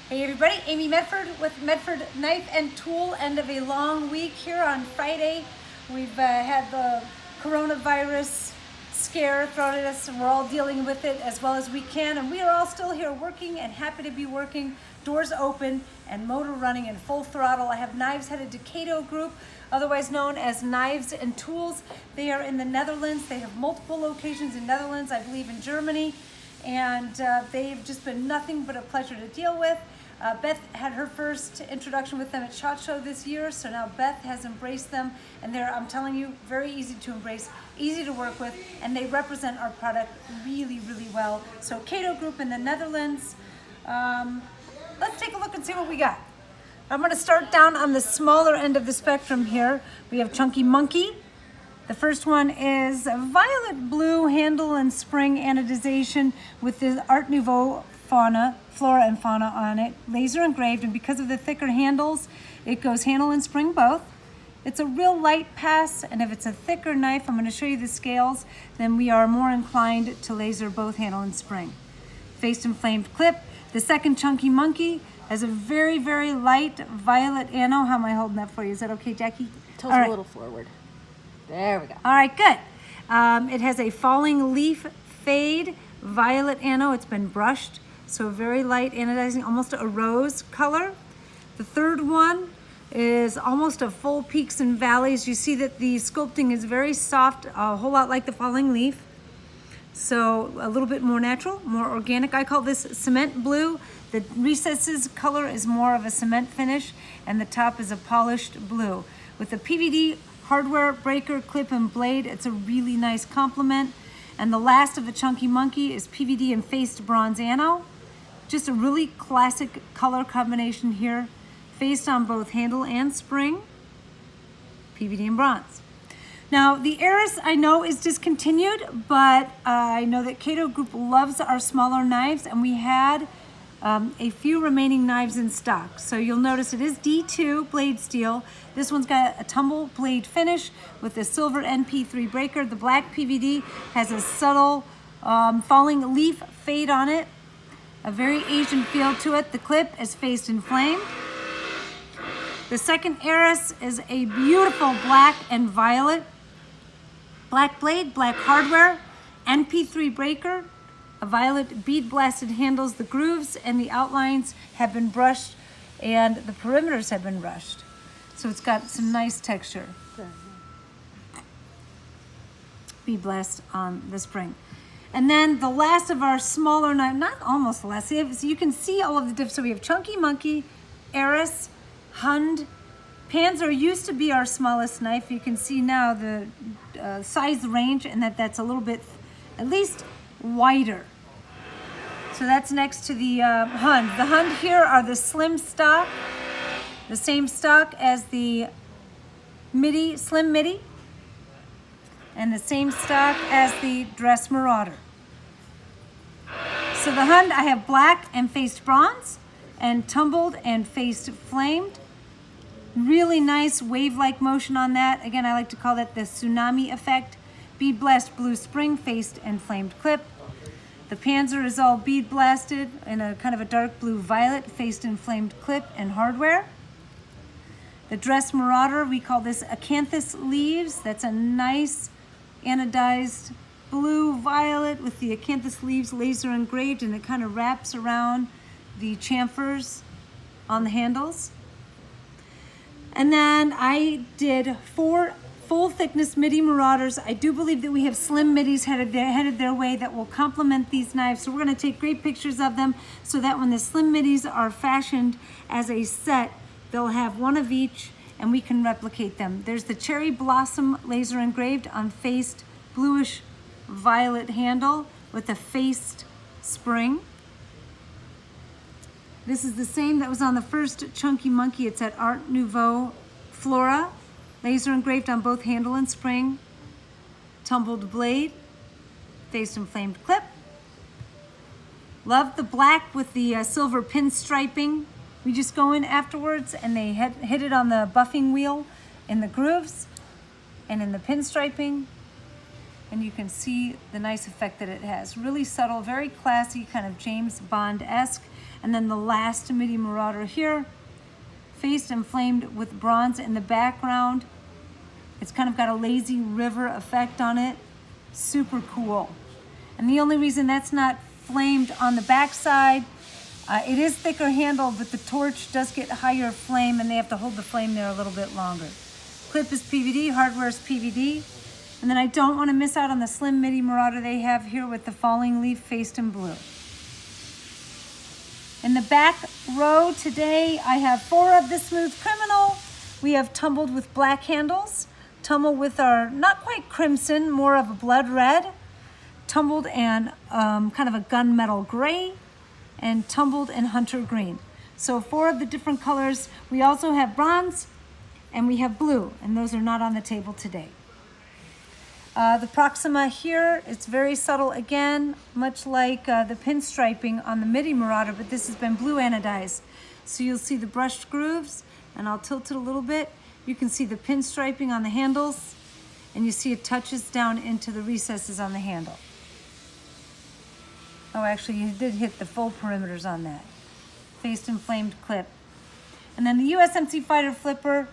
Hey everybody, Amy Medford with Medford Knife and Tool. End of a long week here on Friday. We've had the coronavirus scare thrown at us and we're all dealing with it as well as we can. And we are all still here working and happy to be working. Doors open and motor running in full throttle. I have knives headed to KatoGroup, otherwise known as Knives and Tools. They are in the Netherlands. They have multiple locations in Netherlands, I believe in Germany. And they've just been nothing but a pleasure to deal with. Beth had her first introduction with them at SHOT Show this year, so now Beth has embraced them, and they're, I'm telling you, very easy to embrace, easy to work with, and they represent our product really, really well. So KatoGroup in the Netherlands. Let's take a look and see what we got. I'm going to start down on the smaller end of the spectrum here. We have Chunky Monkey. The first one is a violet blue handle and spring anodization with the Art Nouveau flora and fauna on it, laser engraved, and because of the thicker handles, it goes handle and spring both. It's a real light pass, and if it's a thicker knife, I'm going to show you the scales, then we are more inclined to laser both handle and spring. Faced and flamed clip. The second Chunky Monkey has a very, very light violet ano. How am I holding that for you? Is that okay, Jackie? Tilt a little forward. There we go. All right, good. It has a falling leaf fade violet ano. It's been brushed, so very light anodizing, almost a rose color. The third one is almost a full peaks and valleys. You see that the sculpting is very soft, a whole lot like the falling leaf. So a little bit more natural, more organic. I call this cement blue. The recesses color is more of a cement finish, and the top is a polished blue. With the PVD hardware breaker, clip, and blade, it's a really nice complement. And the last of the Chunky Monkey is PVD and faced bronze ano. Just a really classic color combination here. Faced on both handle and spring, PVD and bronze. Now, the heiress I know is discontinued, but I know that KatoGroup loves our smaller knives, and we had a few remaining knives in stock. So you'll notice it is D2 blade steel. This one's got a tumble blade finish with a silver NP3 breaker. The black PVD has a subtle falling leaf fade on it, a very Asian feel to it. The clip is faced and flamed. The second heiress is a beautiful black and violet. Black blade, black hardware, NP3 breaker, a violet bead blasted handles. The grooves and the outlines have been brushed and the perimeters have been brushed. So it's got some nice texture. Bead blast on the spring. And then the last of our smaller knife, not almost the last, so you can see all of the different. So we have Chunky Monkey, heiress, Hund. Panzer used to be our smallest knife. You can see now the size range, and that's a little bit, at least, wider. So that's next to the Hund. The Hund here are the slim stock, the same stock as the midi, slim midi, and the same stock as the dress Marauder. So the Hund, I have black and faced bronze, and tumbled and faced flamed. Really nice wave-like motion on that. Again, I like to call that the tsunami effect. Bead blast blue spring, faced and flamed clip. The Panzer is all bead blasted in a kind of a dark blue violet, faced and flamed clip and hardware. The dress Marauder, we call this acanthus leaves. That's a nice anodized blue violet with the acanthus leaves laser engraved, and it kind of wraps around the chamfers on the handles. And then I did 4 full thickness midi Marauders. I do believe that we have slim midis headed their way that will complement these knives. So we're going to take great pictures of them so that when the slim midis are fashioned as a set, they'll have one of each and we can replicate them. There's the cherry blossom laser engraved on faced bluish violet handle with a faced spring. This is the same that was on the first Chunky Monkey. It's at Art Nouveau Flora. Laser engraved on both handle and spring. Tumbled blade. Faced and flamed clip. Love the black with the silver pin striping. We just go in afterwards and they hit it on the buffing wheel in the grooves and in the pin striping. And you can see the nice effect that it has. Really subtle, very classy, kind of James Bond-esque. And then the last midi Marauder here, faced and flamed with bronze in the background. It's kind of got a lazy river effect on it. Super cool. And the only reason that's not flamed on the backside, it is thicker handle, but the torch does get higher flame and they have to hold the flame there a little bit longer. Clip is PVD, hardware is PVD. And then I don't want to miss out on the slim midi Marauder they have here with the falling leaf faced in blue. In the back row today, I have 4 of the Smooth Criminal. We have tumbled with black handles, tumbled with our not quite crimson, more of a blood red, tumbled and kind of a gunmetal gray, and tumbled in hunter green. So 4 of the different colors. We also have bronze and we have blue, and those are not on the table today. The Proxima here, it's very subtle again, much like the pinstriping on the midi Marauder, but this has been blue anodized. So you'll see the brushed grooves, and I'll tilt it a little bit. You can see the pinstriping on the handles, and you see it touches down into the recesses on the handle. Oh, actually, you did hit the full perimeters on that. Faced and flamed clip. And then the USMC Fighter Flipper,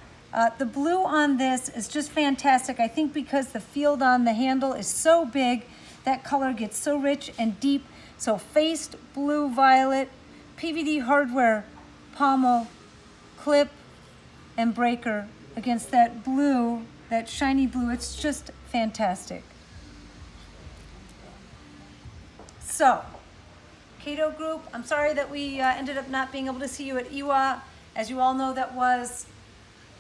the blue on this is just fantastic. I think because the field on the handle is so big, that color gets so rich and deep. So faced blue violet, PVD hardware, pommel, clip, and breaker against that blue, that shiny blue. It's just fantastic. So, KatoGroup, I'm sorry that we ended up not being able to see you at IWA. As you all know, that was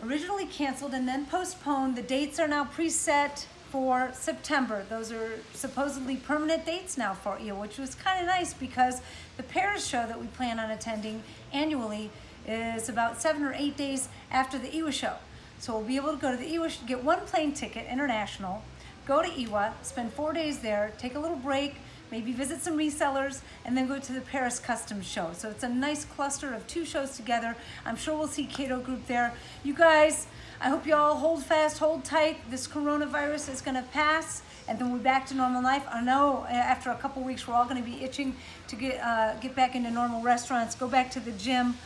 originally canceled and then postponed. The dates are now preset for September. Those are supposedly permanent dates now for IWA, which was kind of nice because the Paris show that we plan on attending annually is about 7 or 8 days after the IWA show. So we'll be able to go to the IWA, get 1 plane ticket, international, go to IWA, spend 4 days there, take a little break, maybe visit some resellers, and then go to the Paris Customs Show. So it's a nice cluster of 2 shows together. I'm sure we'll see KatoGroup there. You guys, I hope you all hold fast, hold tight. This coronavirus is gonna pass, and then we're back to normal life. I know after a couple weeks, we're all gonna be itching to get back into normal restaurants, go back to the gym,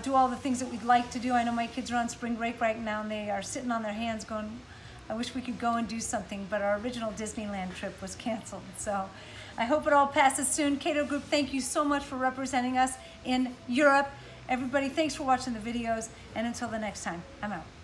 do all the things that we'd like to do. I know my kids are on spring break right now, and they are sitting on their hands going, I wish we could go and do something, but our original Disneyland trip was canceled. So I hope it all passes soon. KatoGroup, thank you so much for representing us in Europe. Everybody, thanks for watching the videos, and until the next time, I'm out.